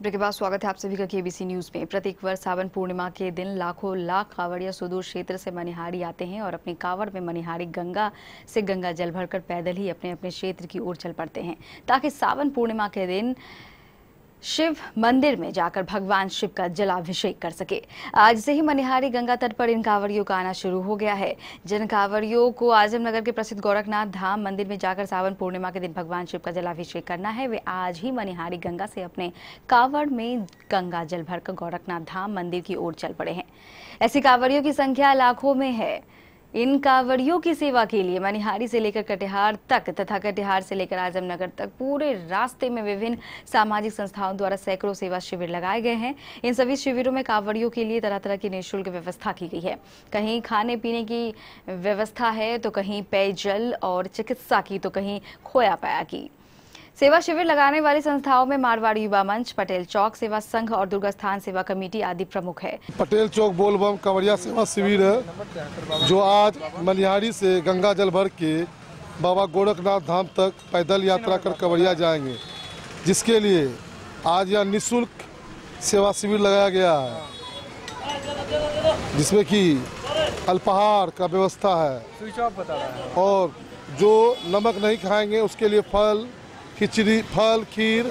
Break के बाद स्वागत है आप सभी का केबीसी न्यूज में। प्रत्येक वर्ष सावन पूर्णिमा के दिन लाखों लाख कांवड़िया सुदूर क्षेत्र से मनिहारी आते हैं और अपनी कांवड़ में मनिहारी गंगा से गंगा जल भरकर पैदल ही अपने अपने क्षेत्र की ओर चल पड़ते हैं ताकि सावन पूर्णिमा के दिन शिव मंदिर में जाकर भगवान शिव का जलाभिषेक कर सके। आज से ही मनिहारी गंगा तट पर इन कांवड़ियों का आना शुरू हो गया है। जिन कांवड़ियों को आजमनगर के प्रसिद्ध गोरखनाथ धाम मंदिर में जाकर सावन पूर्णिमा के दिन भगवान शिव का जलाभिषेक करना है, वे आज ही मनिहारी गंगा से अपने कांवड़ में गंगा जल भरकर गोरखनाथ धाम मंदिर की ओर चल पड़े हैं। ऐसी कांवड़ियों की संख्या लाखों में है। इन कांवड़ियों की सेवा के लिए मनिहारी से लेकर कटिहार तक तथा कटिहार से लेकर आजमनगर तक पूरे रास्ते में विभिन्न सामाजिक संस्थाओं द्वारा सैकड़ों सेवा शिविर लगाए गए हैं। इन सभी शिविरों में कांवड़ियों के लिए तरह तरह की निःशुल्क व्यवस्था की गई है। कहीं खाने पीने की व्यवस्था है तो कहीं पेयजल और चिकित्सा की तो कहीं खोया पाया की। सेवा शिविर लगाने वाली संस्थाओं में मारवाड़ी युवा मंच, पटेल चौक सेवा संघ और दुर्गा स्थान सेवा कमेटी आदि प्रमुख है। पटेल चौक बोलबम कांवड़िया सेवा शिविर है जो आज मनिहारी से गंगा जल भर के बाबा गोरखनाथ धाम तक पैदल यात्रा कर कांवड़िया जाएंगे, जिसके लिए आज यह निःशुल्क सेवा शिविर लगाया गया है, जिसमें कि अल्पाहार का व्यवस्था है और जो नमक नहीं खाएंगे उसके लिए फल, खिचड़ी, फल, खीर,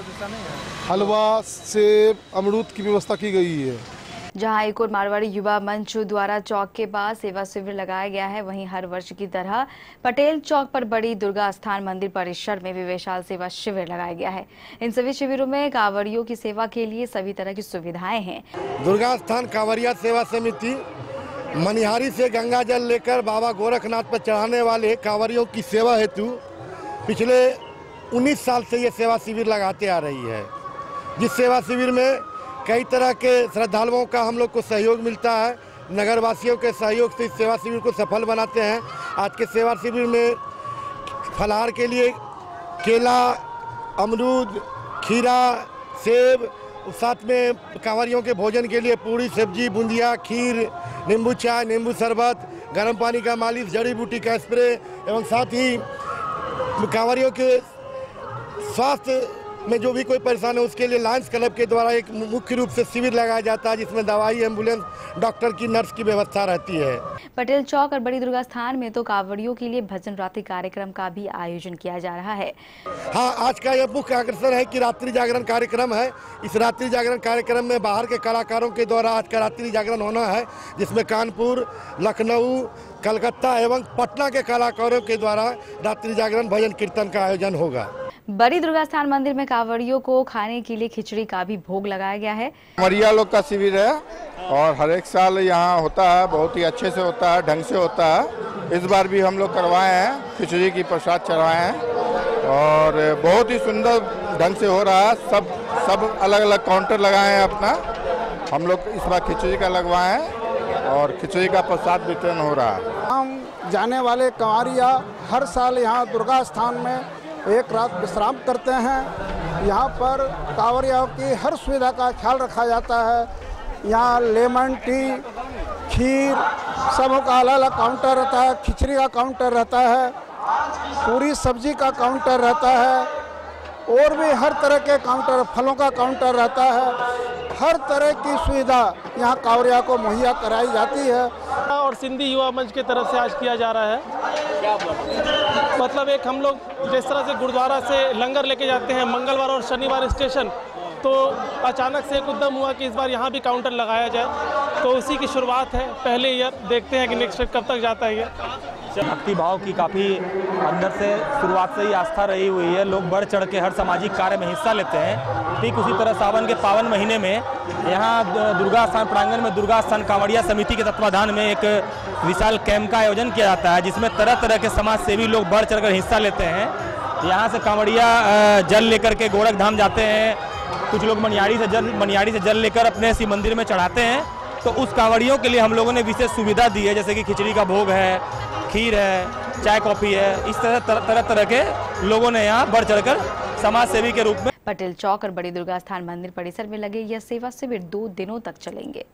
हलवा, सेब, अमरूद की व्यवस्था की गई है। जहां एक और मारवाड़ी युवा मंच द्वारा चौक के पास सेवा शिविर लगाया गया है, वहीं हर वर्ष की तरह पटेल चौक पर बड़ी दुर्गा स्थान मंदिर परिसर में भी विशाल सेवा शिविर लगाया गया है। इन सभी शिविरों में कांवड़ियों की सेवा के लिए सभी तरह की सुविधाएं हैं। दुर्गा स्थान कांवड़िया सेवा समिति मनिहारी से गंगा जल लेकर बाबा गोरखनाथ पर चढ़ाने वाले कांवड़ियों की सेवा हेतु पिछले 19 साल से ये सेवा शिविर लगाते आ रही है। जिस सेवा शिविर में कई तरह के श्रद्धालुओं का हम लोग को सहयोग मिलता है। नगरवासियों के सहयोग से इस सेवा शिविर को सफल बनाते हैं। आज के सेवा शिविर में फलाहार के लिए केला, अमरूद, खीरा, सेब, साथ में कांवड़ियों के भोजन के लिए पूरी सब्जी, बूंदिया, खीर, नींबू चाय, नींबू शरबत, गर्म पानी का मालिश, जड़ी बूटी का स्प्रे एवं साथ ही कांवड़ियों के स्वास्थ्य में जो भी कोई परेशान है उसके लिए लायंस क्लब के द्वारा एक मुख्य रूप से शिविर लगाया जाता है, जिसमें दवाई, एम्बुलेंस, डॉक्टर की, नर्स की व्यवस्था रहती है। पटेल चौक और बड़ी दुर्गा स्थान में तो कांवड़ियों के लिए भजन रात्रि कार्यक्रम का भी आयोजन किया जा रहा है। हाँ, आज का यह मुख्य आकर्षण है कि रात्रि जागरण कार्यक्रम है। इस रात्रि जागरण कार्यक्रम में बाहर के कलाकारों के द्वारा आज का रात्रि जागरण होना है, जिसमें कानपुर, लखनऊ, कलकत्ता एवं पटना के कलाकारों के द्वारा रात्रि जागरण भजन कीर्तन का आयोजन होगा। बड़ी दुर्गा स्थान मंदिर में कांवड़ियों को खाने के लिए खिचड़ी का भी भोग लगाया गया है। कांवड़िया लोग का शिविर है और हर एक साल यहाँ होता है, बहुत ही अच्छे से होता है, ढंग से होता है। इस बार भी हम लोग करवाए हैं, खिचड़ी की प्रसाद चढ़ाए हैं और बहुत ही सुंदर ढंग से हो रहा है। सब अलग अलग काउंटर लगाए हैं अपना। हम लोग इस बार खिचड़ी का लगवाए हैं और खिचड़ी का प्रसाद वितरण हो रहा है। हम जाने वाले कांवड़िया हर साल यहाँ दुर्गा स्थान में एक रात विश्राम करते हैं। यहाँ पर कांवड़ियों की हर सुविधा का ख्याल रखा जाता है। यहाँ लेमन टी, खीर, सबों का अलग अलग काउंटर रहता है। खिचड़ी का काउंटर रहता है, पूरी सब्जी का काउंटर रहता है और भी हर तरह के काउंटर, फलों का काउंटर रहता है। हर तरह की सुविधा यहाँ कांवड़िया को मुहैया कराई जाती है। और सिंधी युवा मंच की तरफ से आज किया जा रहा है। मतलब एक हम लोग जिस तरह से गुरुद्वारा से लंगर लेके जाते हैं मंगलवार और शनिवार स्टेशन, तो अचानक से एक उद्यम हुआ कि इस बार यहाँ भी काउंटर लगाया जाए, तो उसी की शुरुआत है। पहले ईयर, देखते हैं कि नेक्स्ट कब तक जाता है ये। भक्ति भाव की काफ़ी अंदर से शुरुआत से ही आस्था रही हुई है। लोग बढ़ चढ़ के हर सामाजिक कार्य में हिस्सा लेते हैं। ठीक उसी तरह सावन के पावन महीने में यहाँ दुर्गा स्थान प्रांगण में दुर्गा स्थान कांवड़िया समिति के तत्वाधान में एक विशाल कैंप का आयोजन किया जाता है, जिसमें तरह तरह के समाज सेवी लोग बढ़ चढ़ कर हिस्सा लेते हैं। यहाँ से कांवड़िया जल लेकर के गोरख धाम जाते हैं, कुछ लोग मनिहारी से जल लेकर अपने शिव मंदिर में चढ़ाते हैं। तो उस कांवड़ियों के लिए हम लोगों ने विशेष सुविधा दी है, जैसे कि खिचड़ी का भोग है, खीर है, चाय कॉफ़ी है। इस तरह तरह के लोगों ने यहाँ बढ़ चढ़कर समाज सेवी के रूप में। पटेल चौक और बड़ी दुर्गा स्थान मंदिर परिसर में लगे यह सेवा शिविर 2 दिनों तक चलेंगे।